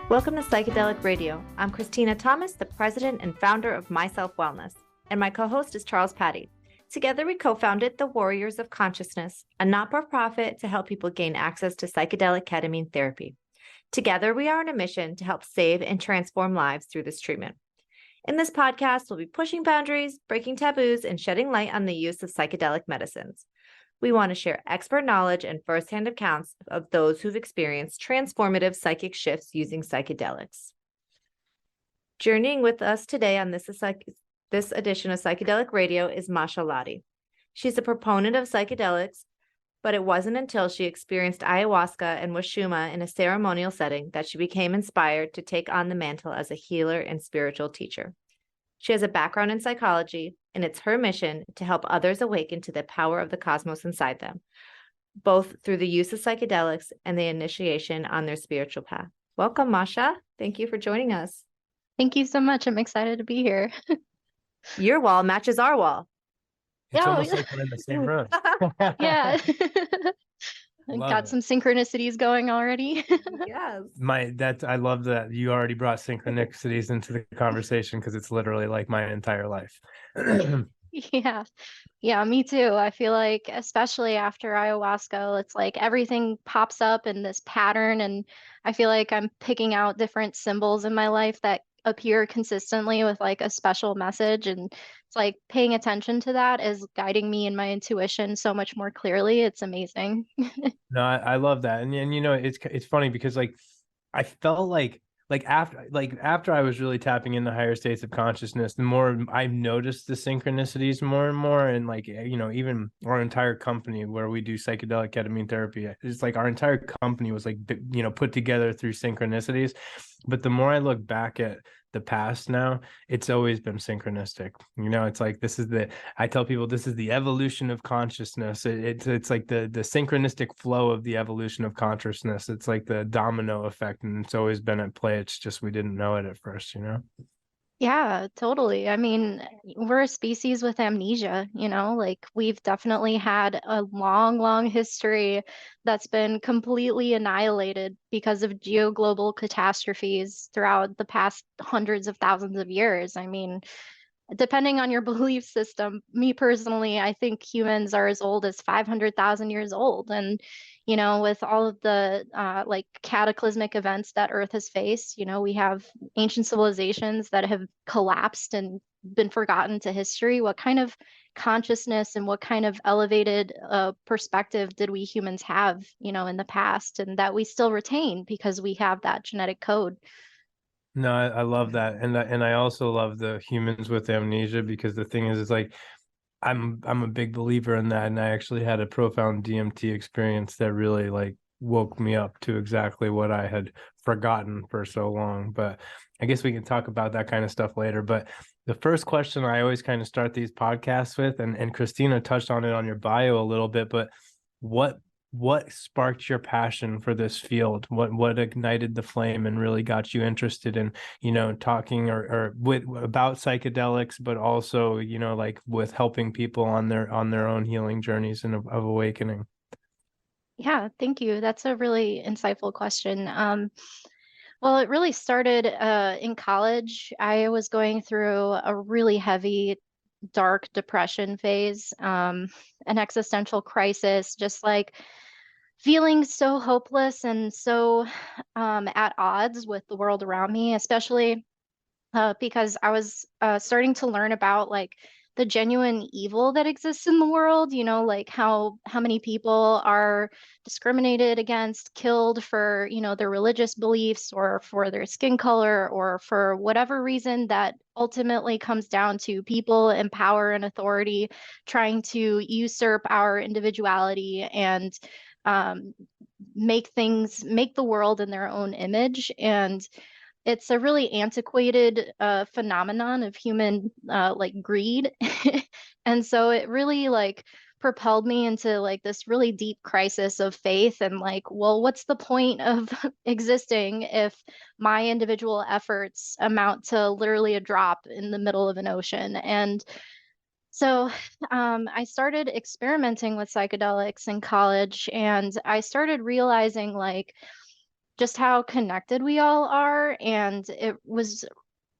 Welcome to Psychedelic Radio. I'm Christina Thomas, the president and founder of Myself Wellness, and my co-host is Charles Patty. Together, we co-founded the Warriors of Consciousness, a not-for-profit to help people gain access to psychedelic ketamine therapy. Together, we are on a mission to help save and transform lives through this treatment. In this podcast, we'll be pushing boundaries, breaking taboos, and shedding light on the use of psychedelic medicines. We want to share expert knowledge and firsthand accounts of those who've experienced transformative psychic shifts using psychedelics. Journeying with us today on this edition of Psychedelic Radio is Masha Loddy. She's a proponent of psychedelics, but it wasn't until she experienced Ayahuasca and Huachuma in a ceremonial setting that she became inspired to take on the mantle as a healer and spiritual teacher. She has a background in psychology, and it's her mission to help others awaken to the power of the cosmos inside them, both through the use of psychedelics and the initiation on their spiritual path. Welcome, Masha. Thank you for joining us. Thank you so much. I'm excited to be here. Your wall matches our wall. It's almost like we're in the same room. Yeah. Got some synchronicities going already. Yes. I love that you already brought synchronicities into the conversation because it's literally like my entire life. Yeah, me too. I feel like, especially after ayahuasca, it's like everything pops up in this pattern, and I feel like I'm picking out different symbols in my life that appear consistently with like a special message, and it's like paying attention to that is guiding me in my intuition so much more clearly. It's amazing. No, I love that. And you know, it's funny because like I felt like after I was really tapping into higher states of consciousness, the more I've noticed the synchronicities more and more. And like, you know, even our entire company where we do psychedelic ketamine therapy, it's like our entire company was like, you know, put together through synchronicities. But the more I look back at the past now, it's always been synchronistic. You know, it's like I tell people this is the evolution of consciousness. It's like the synchronistic flow of the evolution of consciousness. It's like the domino effect, and it's always been at play. It's just we didn't know it at first, you know? Yeah, totally. I mean, we're a species with amnesia, you know, like we've definitely had a long, long history that's been completely annihilated because of geoglobal catastrophes throughout the past hundreds of thousands of years. I mean, depending on your belief system, me personally, I think humans are as old as 500,000 years old. And, you know, with all of the like cataclysmic events that Earth has faced, you know, we have ancient civilizations that have collapsed and been forgotten to history. What kind of consciousness and what kind of elevated perspective did we humans have, you know, in the past, and that we still retain because we have that genetic code? No, I love that. And I also love the humans with amnesia, because the thing is like I'm a big believer in that. And I actually had a profound DMT experience that really like woke me up to exactly what I had forgotten for so long. But I guess we can talk about that kind of stuff later. But the first question I always kind of start these podcasts with, and Christina touched on it on your bio a little bit, but what sparked your passion for this field? What ignited the flame and really got you interested in, you know, talking or about psychedelics, but also, you know, like with helping people on their own healing journeys and of awakening? Yeah, thank you. That's a really insightful question. Well, it really started in college. I was going through a really heavy, dark depression phase, an existential crisis, just like feeling so hopeless and so at odds with the world around me, especially because I was starting to learn about like the genuine evil that exists in the world, you know, like how many people are discriminated against, killed for, you know, their religious beliefs or for their skin color or for whatever reason that ultimately comes down to people in power and authority trying to usurp our individuality and um, make the world in their own image. And it's a really antiquated phenomenon of human like greed. And so it really like propelled me into like this really deep crisis of faith and like, well, what's the point of existing if my individual efforts amount to literally a drop in the middle of an ocean? And so I started experimenting with psychedelics in college, and I started realizing like just how connected we all are. And it was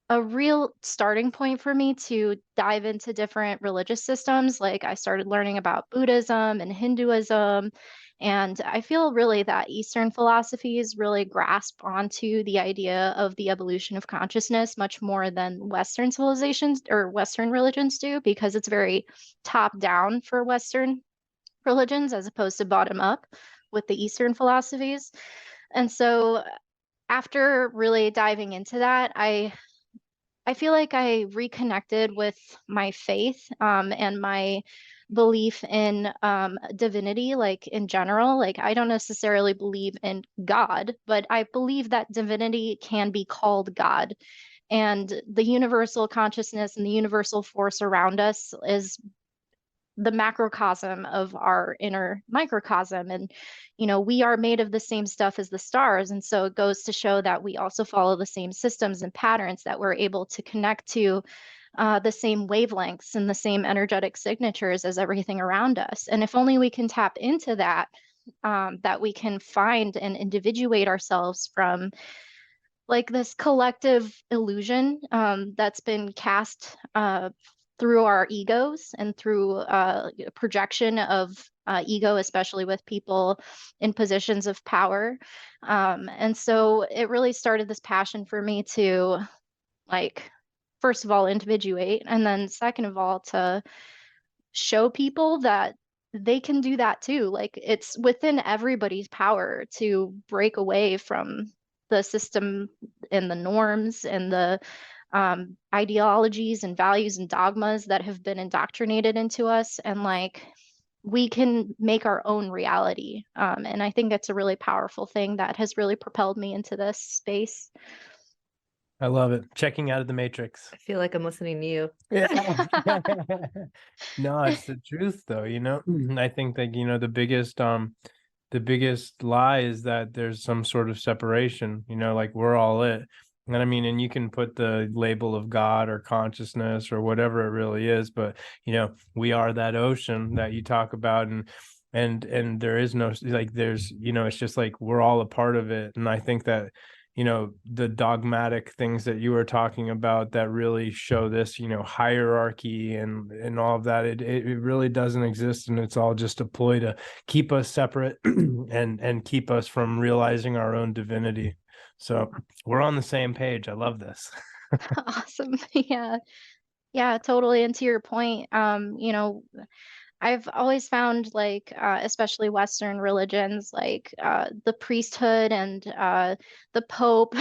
a real starting point for me to dive into different religious systems. Like I started learning about Buddhism and Hinduism. And I feel really that Eastern philosophies really grasp onto the idea of the evolution of consciousness much more than Western civilizations or Western religions do, because it's very top down for Western religions as opposed to bottom up with the Eastern philosophies. And so after really diving into that, I feel like I reconnected with my faith and my belief in divinity, like in general. Like, I don't necessarily believe in God, but I believe that divinity can be called God. And the universal consciousness and the universal force around us is the macrocosm of our inner microcosm. And, we are made of the same stuff as the stars. And so it goes to show that we also follow the same systems and patterns, that we're able to connect to the same wavelengths and the same energetic signatures as everything around us. And if only we can tap into that, that we can find and individuate ourselves from like this collective illusion that's been cast through our egos and through projection of ego, especially with people in positions of power. And so it really started this passion for me to, like, first of all, individuate, and then second of all, to show people that they can do that too. Like, it's within everybody's power to break away from the system and the norms and the ideologies and values and dogmas that have been indoctrinated into us. And like, we can make our own reality. And I think it's a really powerful thing that has really propelled me into this space. I love it. Checking out of the matrix. I feel like I'm listening to you. Yeah. No, it's the truth though, I think that, the biggest lie is that there's some sort of separation, like we're all it. And I mean, and you can put the label of God or consciousness or whatever it really is, but we are that ocean that you talk about, and there is no, like, there's, it's just like we're all a part of it. And I think that the dogmatic things that you were talking about that really show this, hierarchy and all of that, it really doesn't exist. And it's all just a ploy to keep us separate and keep us from realizing our own divinity. So we're on the same page. I love this. Awesome. Yeah. Yeah, totally. And to your point, I've always found, like, especially Western religions, like the priesthood and the Pope,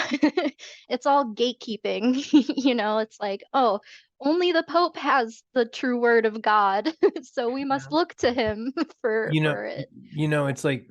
it's all gatekeeping. It's like, oh, only the Pope has the true word of God, so we must look to him for it. It's like,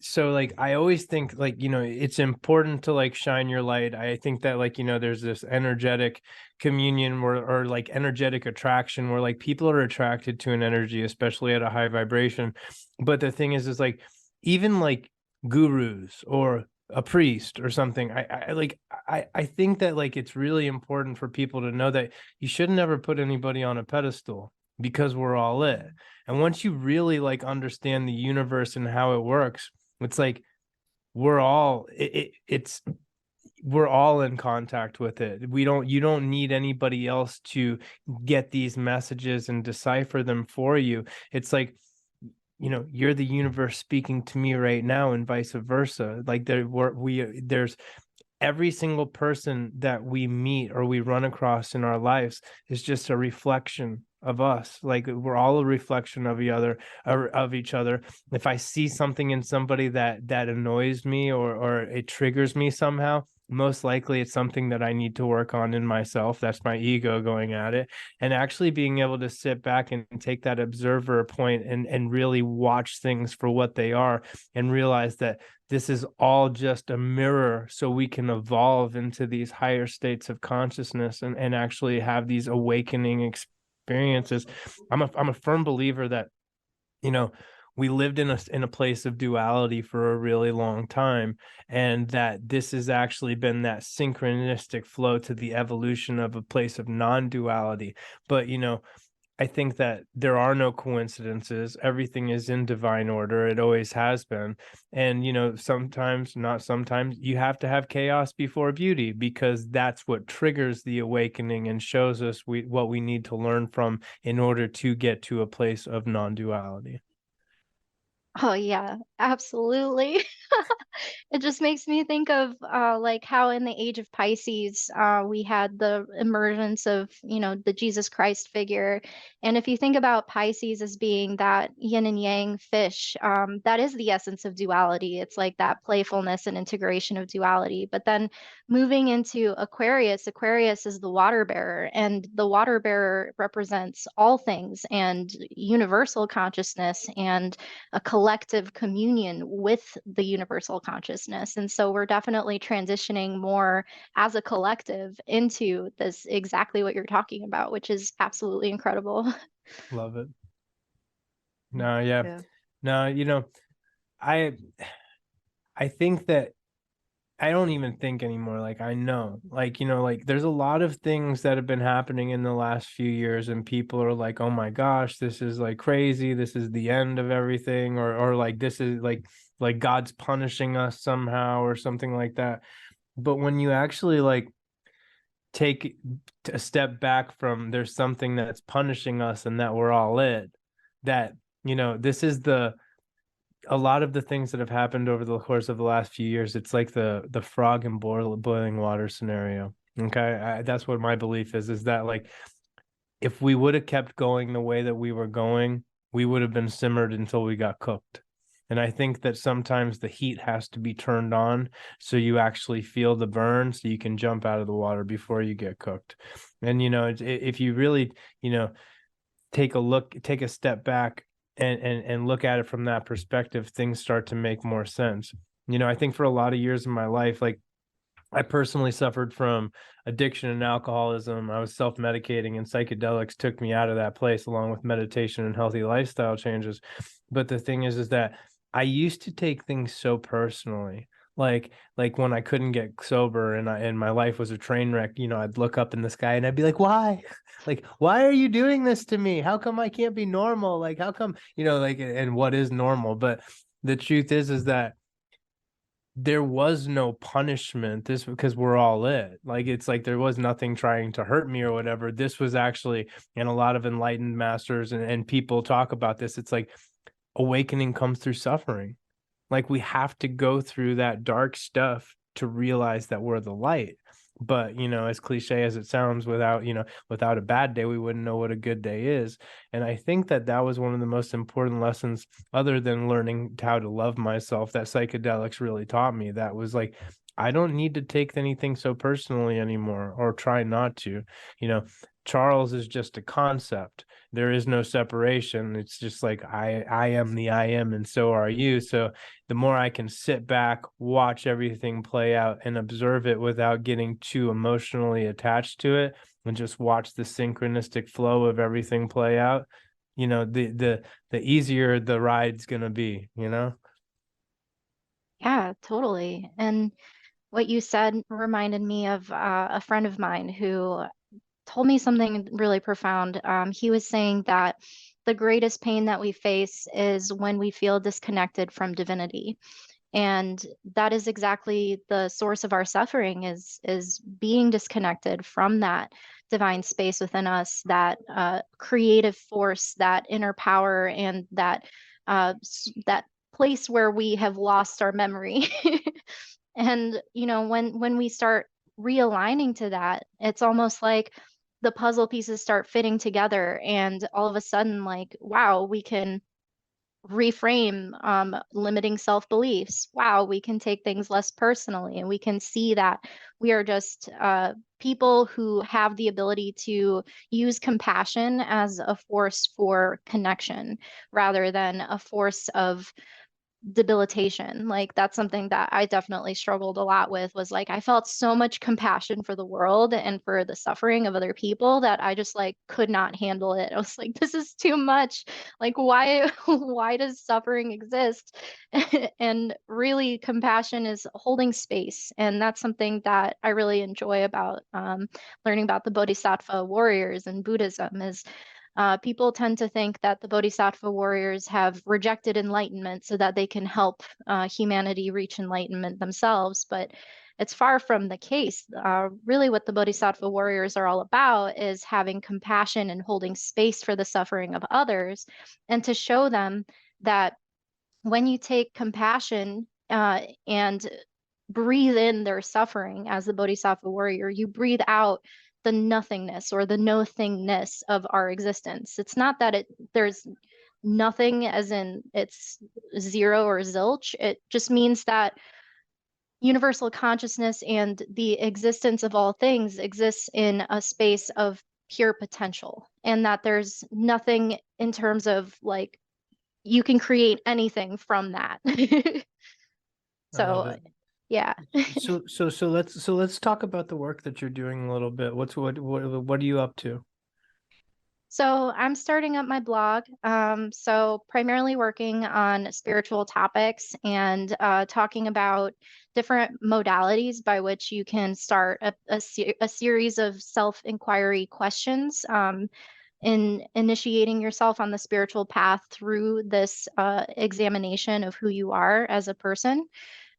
so like I always think, like, it's important to like shine your light. I think that, like, there's this energetic communion or like energetic attraction where like people are attracted to an energy, especially at a high vibration. But the thing is like, even like gurus or a priest or something, I think that like it's really important for people to know that you should never put anybody on a pedestal, because we're all it. And once you really like understand the universe and how it works, it's like we're all we're all in contact with it. You don't need anybody else to get these messages and decipher them for you. It's like, you're the universe speaking to me right now, and vice versa. Like there's every single person that we meet or we run across in our lives is just a reflection of us. Like, we're all a reflection of each other. If I see something in somebody that annoys me or it triggers me somehow, most likely it's something that I need to work on in myself. That's my ego going at it. And actually being able to sit back and take that observer point and really watch things for what they are, and realize that this is all just a mirror, so we can evolve into these higher states of consciousness and actually have these awakening experiences. I'm a firm believer that, we lived in a place of duality for a really long time, and that this has actually been that synchronistic flow to the evolution of a place of non-duality. But I think that there are no coincidences. Everything is in divine order. It always has been. And, sometimes, not sometimes, you have to have chaos before beauty, because that's what triggers the awakening and shows us what we need to learn from in order to get to a place of non-duality. Oh yeah, absolutely. It just makes me think of like how in the age of Pisces, we had the emergence of, the Jesus Christ figure. And if you think about Pisces as being that yin and yang fish, that is the essence of duality. It's like that playfulness and integration of duality. But then moving into Aquarius, Aquarius is the water bearer, and the water bearer represents all things and universal consciousness and a collective communion with the universal consciousness. And so we're definitely transitioning more as a collective into this, exactly what you're talking about, which is absolutely incredible. Love it. No, yeah. Yeah. No, I I think that I don't even think anymore. Like, I know, like, like there's a lot of things that have been happening in the last few years, and people are like, oh my gosh, this is like crazy. This is the end of everything. Or like, this is like God's punishing us somehow or something like that. But when you actually like take a step back from, there's something that's punishing us and that we're all that, this is a lot of the things that have happened over the course of the last few years. It's like the frog in boiling water scenario. Okay, that's what my belief is that like, if we would have kept going the way that we were going, we would have been simmered until we got cooked. And I think that sometimes the heat has to be turned on so you actually feel the burn, so you can jump out of the water before you get cooked. And if you really take a step back and look at it from that perspective, things start to make more sense. I think for a lot of years in my life, like, I personally suffered from addiction and alcoholism. I was self-medicating, and psychedelics took me out of that place, along with meditation and healthy lifestyle changes. But the thing is that I used to take things so personally. Like when I couldn't get sober and my life was a train wreck, I'd look up in the sky and I'd be like, why? Like, why are you doing this to me? How come I can't be normal? Like, how come, like, and what is normal? But the truth is that there was no punishment. This, because we're all like, it's like there was nothing trying to hurt me or whatever. This was actually, and a lot of enlightened masters and people talk about this, it's like awakening comes through suffering. Like, we have to go through that dark stuff to realize that we're the light. But as cliche as it sounds, without a bad day, we wouldn't know what a good day is. And I think that was one of the most important lessons, other than learning how to love myself, that psychedelics really taught me. That was like, I don't need to take anything so personally anymore, or try not to. Charles is just a concept. There is no separation. It's just like, I am the I am, and so are you. So the more I can sit back, watch everything play out, and observe it without getting too emotionally attached to it, and just watch the synchronistic flow of everything play out, the easier the ride's gonna be. Yeah, totally. And what you said reminded me of a friend of mine who told me something really profound. He was saying that the greatest pain that we face is when we feel disconnected from divinity. And that is exactly the source of our suffering, is being disconnected from that divine space within us, that creative force, that inner power, and that place where we have lost our memory. And when we start realigning to that, it's almost like the puzzle pieces start fitting together, and all of a sudden, like, wow, we can reframe limiting self-beliefs. Wow, we can take things less personally, and we can see that we are just people who have the ability to use compassion as a force for connection rather than a force of debilitation. Like, that's something that I definitely struggled a lot with, was like, I felt so much compassion for the world and for the suffering of other people that I just like could not handle it. I was like, this is too much. Like, why why does suffering exist? And really, compassion is holding space, and that's something that I really enjoy about learning about the bodhisattva warriors in Buddhism, is People tend to think that the Bodhisattva warriors have rejected enlightenment so that they can help humanity reach enlightenment themselves, but it's far from the case. Really, what the Bodhisattva warriors are all about is having compassion and holding space for the suffering of others, and to show them that when you take compassion and breathe in their suffering as the Bodhisattva warrior, you breathe out the nothingness or the no-thingness of our existence. It's not that there's nothing as in it's zero or zilch. It just means that universal consciousness and the existence of all things exists in a space of pure potential, and that there's nothing in terms of like you can create anything from that. I love So it. yeah. So let's talk about the work that you're doing a little bit. What are you up to? So I'm starting up my blog. So primarily working on spiritual topics and talking about different modalities by which you can start a series of self-inquiry questions in initiating yourself on the spiritual path through this examination of who you are as a person.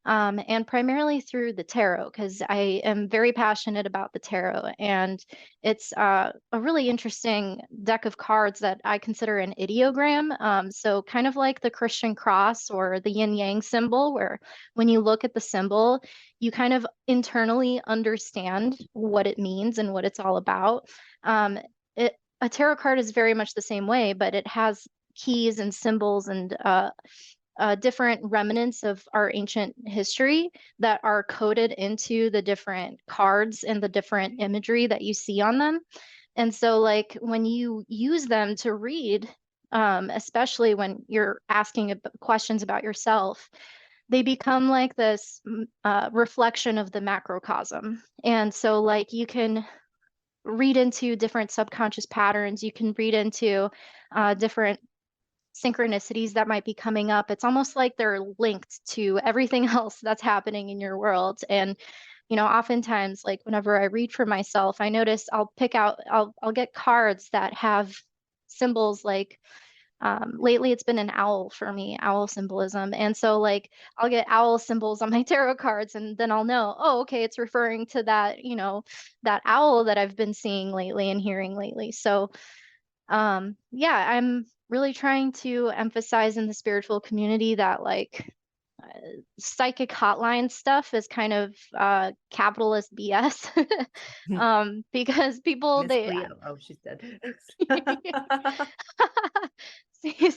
And primarily through the tarot, because I am very passionate about the tarot. And it's a really interesting deck of cards that I consider an ideogram. So, kind of like the Christian cross or the yin yang symbol, where when you look at the symbol, you kind of internally understand what it means and what it's all about. A tarot card is very much the same way, but it has keys and symbols and different remnants of our ancient history that are coded into the different cards and the different imagery that you see on them. And so, like, when you use them to read, especially when you're asking questions about yourself, they become like this reflection of the macrocosm. And so, like, you can read into different subconscious patterns, you can read into different synchronicities that might be coming up. It's almost like they're linked to everything else that's happening in your world. And, oftentimes, like whenever I read for myself, I notice I'll get cards that have symbols like, lately it's been an owl for me, owl symbolism. And so like I'll get owl symbols on my tarot cards and then I'll know, oh, okay, it's referring to that, that owl that I've been seeing lately and hearing lately. So yeah, I'm really trying to emphasize in the spiritual community that like psychic hotline stuff is kind of capitalist BS. Because people Miss they Cleo. Oh, she said.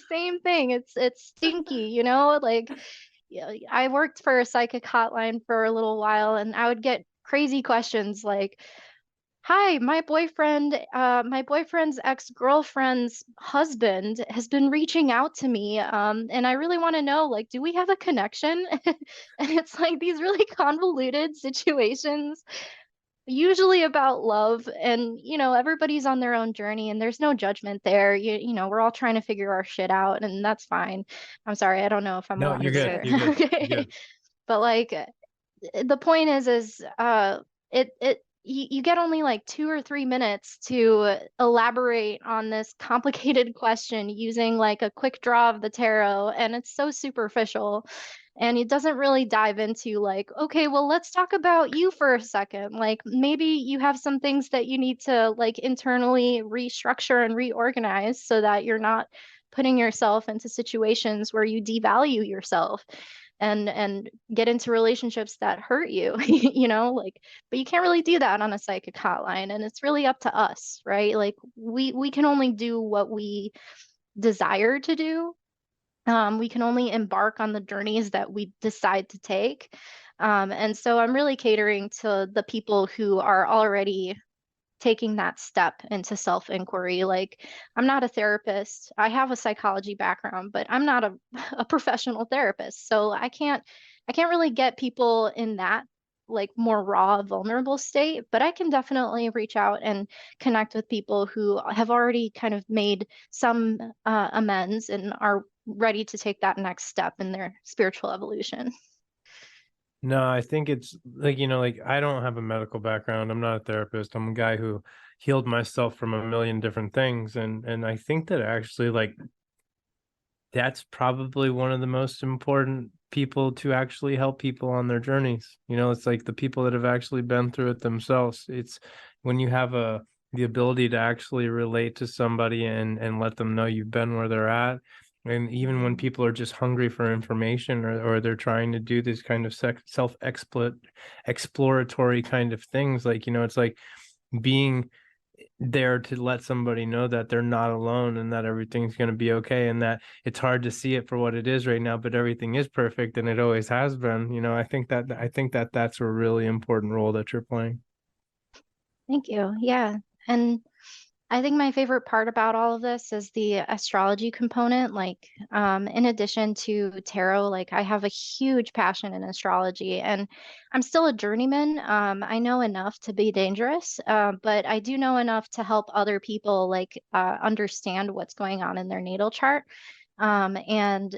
same thing. It's stinky, like yeah, I worked for a psychic hotline for a little while and I would get crazy questions like, hi, my boyfriend's ex-girlfriend's husband has been reaching out to me, and I really want to know, like, do we have a connection? And it's like these really convoluted situations, usually about love, and everybody's on their own journey, and there's no judgment there. We're all trying to figure our shit out, and that's fine. I'm sorry, I don't know if I'm No, allowed you're to good. swear. You're good. You're Okay, good. but like the point is you get only like 2 or 3 minutes to elaborate on this complicated question using like a quick draw of the tarot, and it's so superficial and it doesn't really dive into like, okay, well, let's talk about you for a second. Like maybe you have some things that you need to like internally restructure and reorganize so that you're not putting yourself into situations where you devalue yourself and get into relationships that hurt you. Like, but you can't really do that on a psychic hotline, and it's really up to us, right? Like we can only do what we desire to do. We can only embark on the journeys that we decide to take. And so I'm really catering to the people who are already taking that step into self-inquiry. Like, I'm not a therapist. I have a psychology background, but I'm not a professional therapist. So I can't really get people in that like more raw, vulnerable state, but I can definitely reach out and connect with people who have already kind of made some amends and are ready to take that next step in their spiritual evolution. No, I think it's like, like I don't have a medical background. I'm not a therapist. I'm a guy who, healed myself from a million different things. And I think that actually, like, that's probably one of the most important people to actually help people on their journeys. It's like the people that have actually been through it themselves. It's when you have the ability to actually relate to somebody and let them know you've been where they're at. And even when people are just hungry for information, or they're trying to do this kind of exploratory kind of things, like, it's like being there to let somebody know that they're not alone, and that everything's going to be okay, and that it's hard to see it for what it is right now, but everything is perfect, and it always has been. I think that that's a really important role that you're playing. Thank you. Yeah. And I think my favorite part about all of this is the astrology component. Like, in addition to tarot, like I have a huge passion in astrology, and I'm still a journeyman. I know enough to be dangerous, but I do know enough to help other people like understand what's going on in their natal chart, and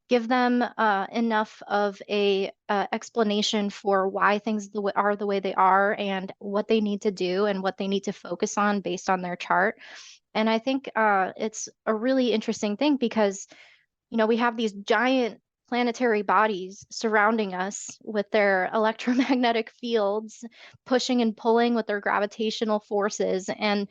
give them enough of a explanation for why things are the way they are, and what they need to do and what they need to focus on based on their chart. And I think it's a really interesting thing because, we have these giant planetary bodies surrounding us with their electromagnetic fields, pushing and pulling with their gravitational forces, and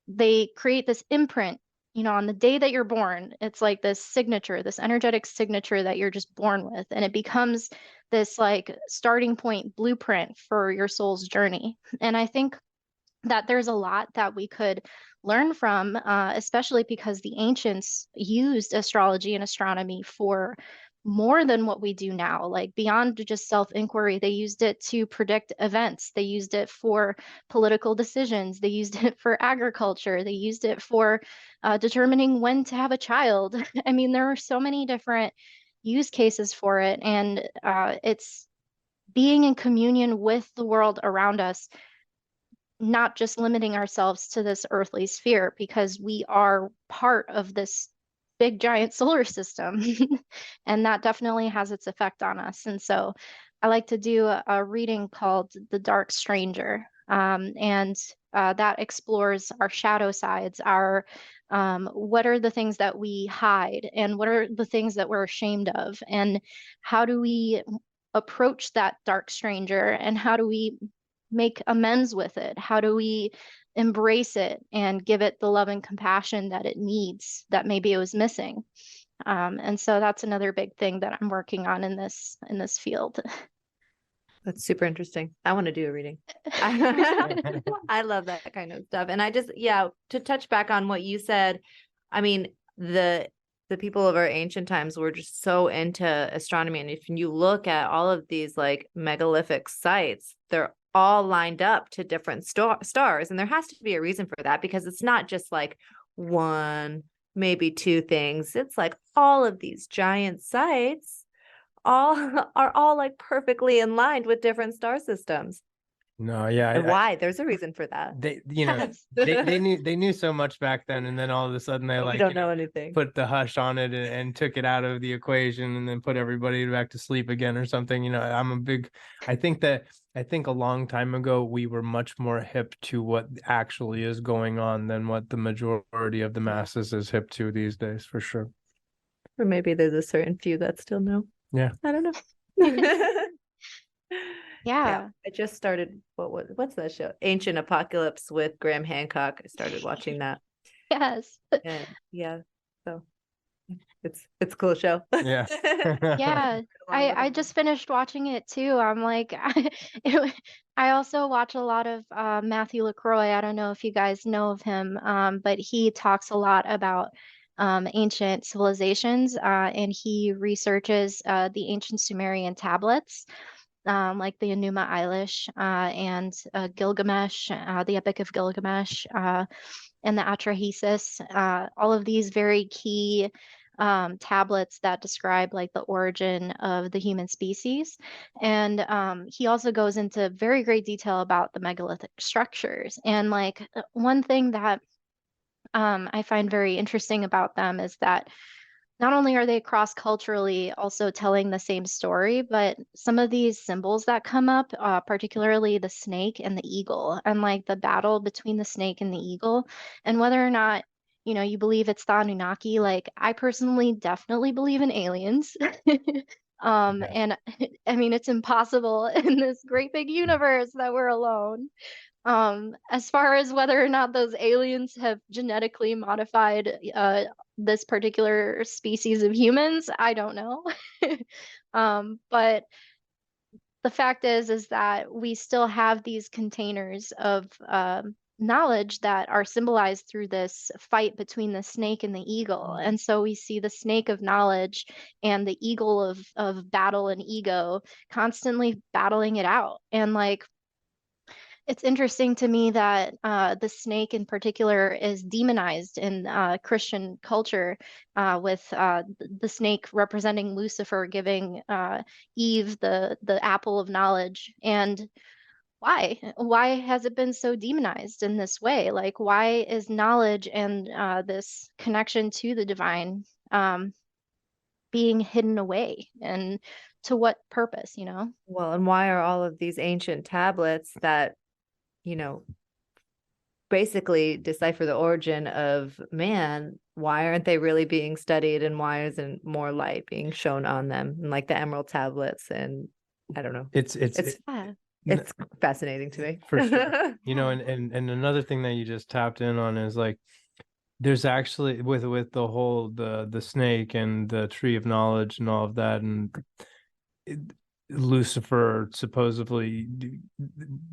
they create this imprint, on the day that you're born. It's like this signature, this energetic signature that you're just born with, and it becomes this like starting point blueprint for your soul's journey. And I think that there's a lot that we could learn from, especially because the ancients used astrology and astronomy for more than what we do now. Like beyond just self-inquiry, they used it to predict events. They used it for political decisions. They used it for agriculture. They used it for determining when to have a child. I mean, there are so many different use cases for it, and it's being in communion with the world around us, not just limiting ourselves to this earthly sphere, because we are part of this big giant solar system. And that definitely has its effect on us. And so I like to do a reading called The Dark Stranger. And that explores our shadow sides, our what are the things that we hide, and what are the things that we're ashamed of, and how do we approach that dark stranger, and how do we make amends with it? How do we embrace it and give it the love and compassion that it needs, that maybe it was missing? And so that's another big thing that I'm working on in this field. That's super interesting. I want to do a reading. I love that kind of stuff. And I just, to touch back on what you said, I mean, the people of our ancient times were just so into astronomy. And if you look at all of these like megalithic sites, they're all lined up to different stars. And there has to be a reason for that, because it's not just like one, maybe two things. It's like all of these giant sites are all like perfectly in line with different star systems. No, yeah. And why? There's a reason for that. They knew so much back then, and then all of a sudden they we don't know anything. Put the hush on it and took it out of the equation, and then put everybody back to sleep again or something. I think a long time ago we were much more hip to what actually is going on than what the majority of the masses is hip to these days, for sure. Or maybe there's a certain few that still know. Yeah. I don't know. Yeah. I just started, what's that show? Ancient Apocalypse with Graham Hancock. I started watching that. Yes. And so it's a cool show. Yeah. Yeah. I just finished watching it too. I'm like, I also watch a lot of Matthew LaCroix. I don't know if you guys know of him, but he talks a lot about ancient civilizations, and he researches the ancient Sumerian tablets, like the Enuma Elish, and Gilgamesh, the Epic of Gilgamesh, and the Atrahasis, all of these very key tablets that describe like the origin of the human species. And he also goes into very great detail about the megalithic structures. And like one thing that I find very interesting about them is that not only are they cross-culturally also telling the same story, but some of these symbols that come up, particularly the snake and the eagle, and like the battle between the snake and the eagle, and whether or not, you believe it's the Anunnaki, like I personally definitely believe in aliens. Yeah. And I mean, it's impossible in this great big universe that we're alone. As far as whether or not those aliens have genetically modified this particular species of humans, I don't know. But the fact is that we still have these containers of knowledge that are symbolized through this fight between the snake and the eagle. And so we see the snake of knowledge and the eagle of battle and ego constantly battling it out. And like, it's interesting to me that the snake in particular is demonized in Christian culture, with the snake representing Lucifer, giving Eve the apple of knowledge. And why? Why has it been so demonized in this way? Like, why is knowledge and this connection to the divine being hidden away? And to what purpose, Well, and why are all of these ancient tablets that, you know, basically decipher the origin of man, why aren't they really being studied, and why isn't more light being shown on them, and like the emerald tablets? And I don't know, It's fascinating to me for sure. And another thing that you just tapped in on is like, there's actually with the whole the snake and the tree of knowledge and all of that, and Lucifer supposedly,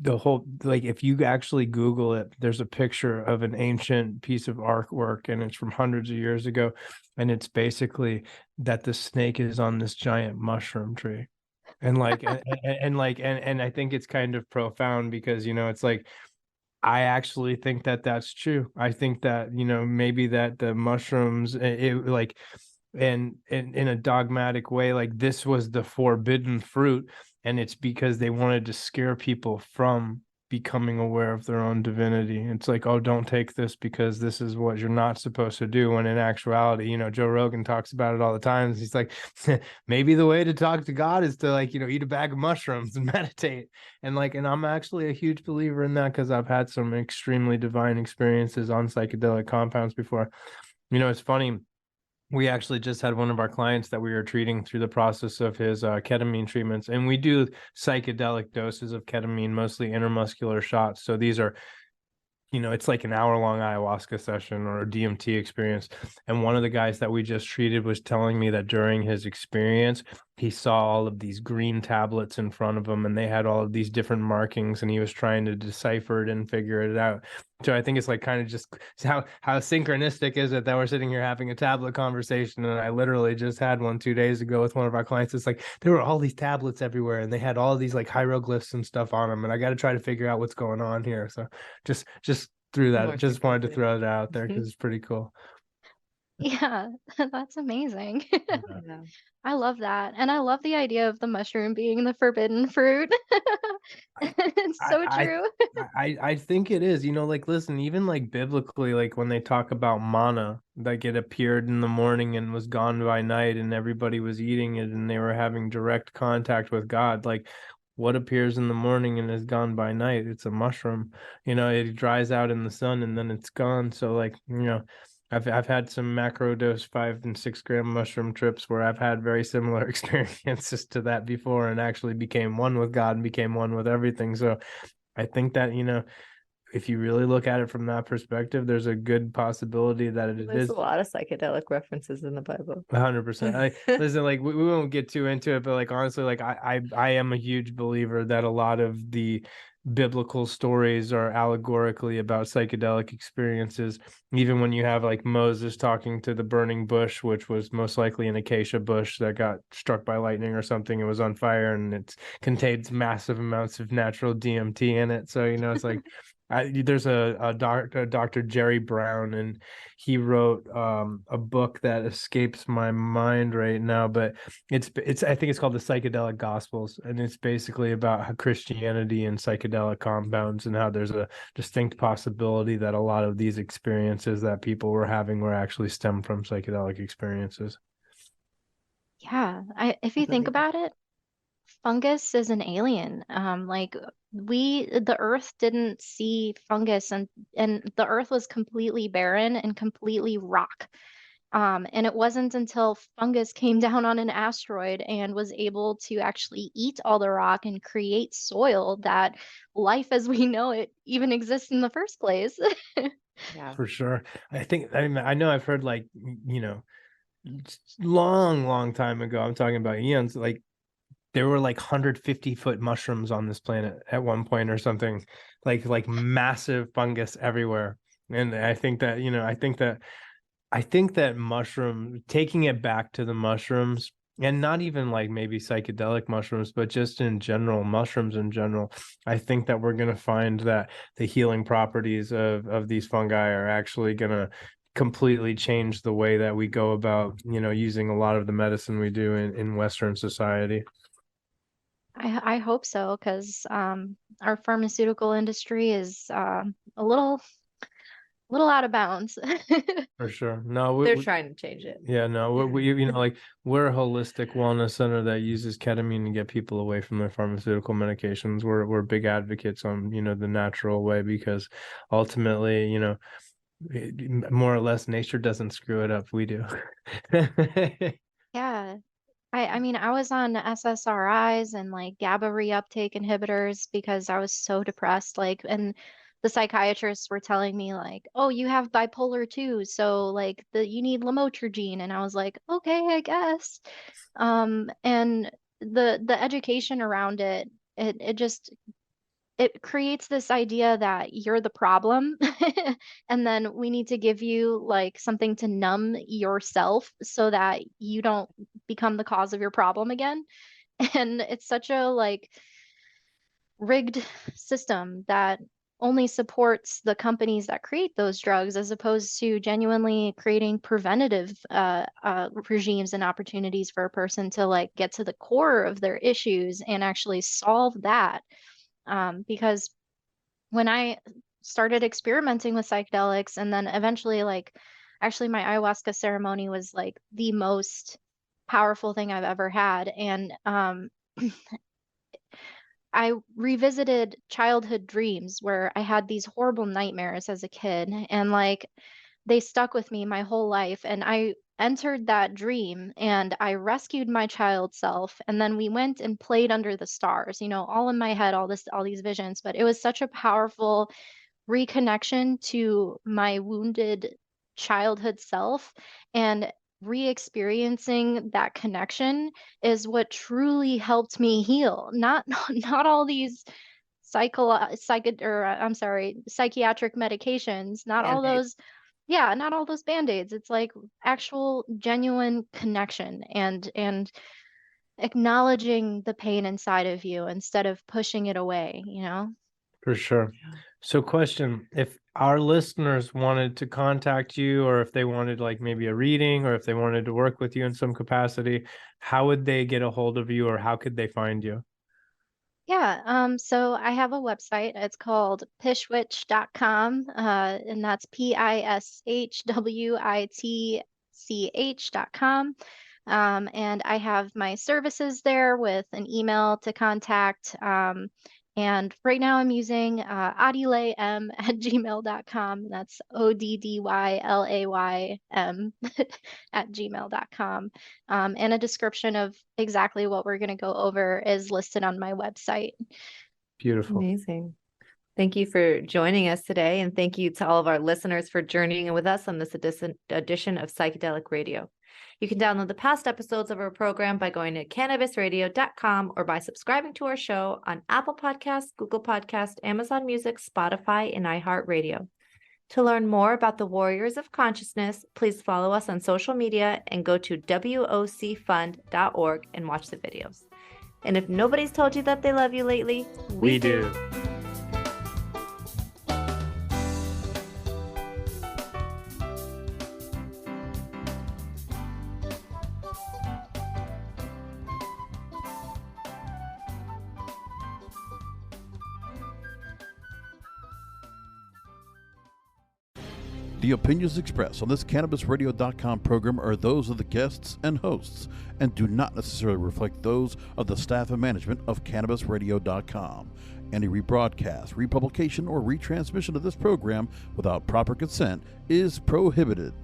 the whole, like, if you actually Google it, there's a picture of an ancient piece of artwork, and it's from hundreds of years ago, and it's basically that the snake is on this giant mushroom tree. And like and I think it's kind of profound because it's like, I actually think that that's true. I think that maybe that the mushrooms, like, and in a dogmatic way, like, this was the forbidden fruit, and it's because they wanted to scare people from becoming aware of their own divinity. It's like, oh, don't take this because this is what you're not supposed to do, when in actuality, Joe Rogan talks about it all the time. He's like, maybe the way to talk to God is to, like, eat a bag of mushrooms and meditate. And like, and I'm actually a huge believer in that, because I've had some extremely divine experiences on psychedelic compounds before. It's funny, we actually just had one of our clients that we were treating through the process of his ketamine treatments, and we do psychedelic doses of ketamine, mostly intermuscular shots. So these are, it's like an hour-long ayahuasca session or a DMT experience. And one of the guys that we just treated was telling me that during his experience, he saw all of these green tablets in front of him, and they had all of these different markings, and he was trying to decipher it and figure it out. So I think it's like kind of just how synchronistic is it that we're sitting here having a tablet conversation. And I literally just had one 2 days ago with one of our clients. It's like there were all these tablets everywhere, and they had all these like hieroglyphs and stuff on them, and I got to try to figure out what's going on here. So just threw that, just wanted to throw it out there because it's pretty cool. Yeah, that's amazing. Yeah. I love that. And I love the idea of the mushroom being the forbidden fruit. It's so true. I think it is, like, listen, even like biblically, like when they talk about manna, like it appeared in the morning and was gone by night, and everybody was eating it and they were having direct contact with God. Like, what appears in the morning and is gone by night? It's a mushroom. It dries out in the sun and then it's gone. So like, I've had some macro dose 5 and 6 gram mushroom trips where I've had very similar experiences to that before, and actually became one with God and became one with everything. So I think that, if you really look at it from that perspective, there's a good possibility that it There's is a lot of psychedelic references in the Bible. 100%. Listen, like we won't get too into it, but like honestly, like I am a huge believer that a lot of the biblical stories are allegorically about psychedelic experiences. Even when you have like Moses talking to the burning bush, which was most likely an acacia bush that got struck by lightning or something, it was on fire, and it contains massive amounts of natural DMT in it. So it's like there's a Dr. Jerry Brown, and he wrote a book that escapes my mind right now, but it's I think it's called the Psychedelic Gospels, and it's basically about how Christianity and psychedelic compounds, and how there's a distinct possibility that a lot of these experiences that people were having were actually stemmed from psychedelic experiences. Yeah, if I you think believe it. about it, fungus is an alien. Like the Earth didn't see fungus, and the Earth was completely barren and completely rock. And it wasn't until fungus came down on an asteroid and was able to actually eat all the rock and create soil that life as we know it even exists in the first place. Yeah. For sure. I know I've heard like, long time ago, I'm talking about eons, like there were like 150-foot mushrooms on this planet at one point or something, like massive fungus everywhere. And I think that, I think that mushroom, taking it back to the mushrooms, and not even like maybe psychedelic mushrooms, but just in general, mushrooms in general, I think that we're going to find that the healing properties of these fungi are actually going to completely change the way that we go about, using a lot of the medicine we do in Western society. I hope so, because our pharmaceutical industry is a little out of bounds. For sure. No, They're trying to change it. yeah, no, like we're a holistic wellness center that uses ketamine to get people away from their pharmaceutical medications. We're big advocates on, the natural way, because ultimately, more or less nature doesn't screw it up. We do. Yeah. I mean, I was on SSRIs and like GABA reuptake inhibitors because I was so depressed. Like, and the psychiatrists were telling me like, "Oh, you have bipolar too, so like you need lamotrigine." And I was like, "Okay, I guess." And the education around it just it creates this idea that you're the problem and then we need to give you like something to numb yourself so that you don't become the cause of your problem again. And it's such a like rigged system that only supports the companies that create those drugs as opposed to genuinely creating preventative regimes and opportunities for a person to like get to the core of their issues and actually solve that. Because when I started experimenting with psychedelics and then eventually like actually my ayahuasca ceremony was like the most powerful thing I've ever had. And I revisited childhood dreams where I had these horrible nightmares as a kid and like they stuck with me my whole life. And I entered that dream and I rescued my child self. And then we went and played under the stars, all in my head, all these visions. But it was such a powerful reconnection to my wounded childhood self and re-experiencing that connection is what truly helped me heal. Not all these psychiatric medications, not all Band-Aid. those, yeah, not all those band-aids. It's like actual genuine connection and acknowledging the pain inside of you instead of pushing it away. For sure. So question, if our listeners wanted to contact you, or if they wanted like maybe a reading, or if they wanted to work with you in some capacity, how would they get a hold of you, or how could they find you? Yeah, so I have a website. It's called pishwitch.com, and that's pishwitch.com. And I have my services there with an email to contact. And right now I'm using oddylaym@gmail.com. That's ODDYLAYM at gmail.com. And a description of exactly what we're going to go over is listed on my website. Beautiful. Amazing. Thank you for joining us today. And thank you to all of our listeners for journeying with us on this edition of Psychedelic Radio. You can download the past episodes of our program by going to cannabisradio.com or by subscribing to our show on Apple Podcasts, Google Podcasts, Amazon Music, Spotify, and iHeartRadio. To learn more about the Warriors of Consciousness, please follow us on social media and go to wocfund.org and watch the videos. And if nobody's told you that they love you lately, we do. The opinions expressed on this CannabisRadio.com program are those of the guests and hosts and do not necessarily reflect those of the staff and management of CannabisRadio.com. Any rebroadcast, republication, or retransmission of this program without proper consent is prohibited.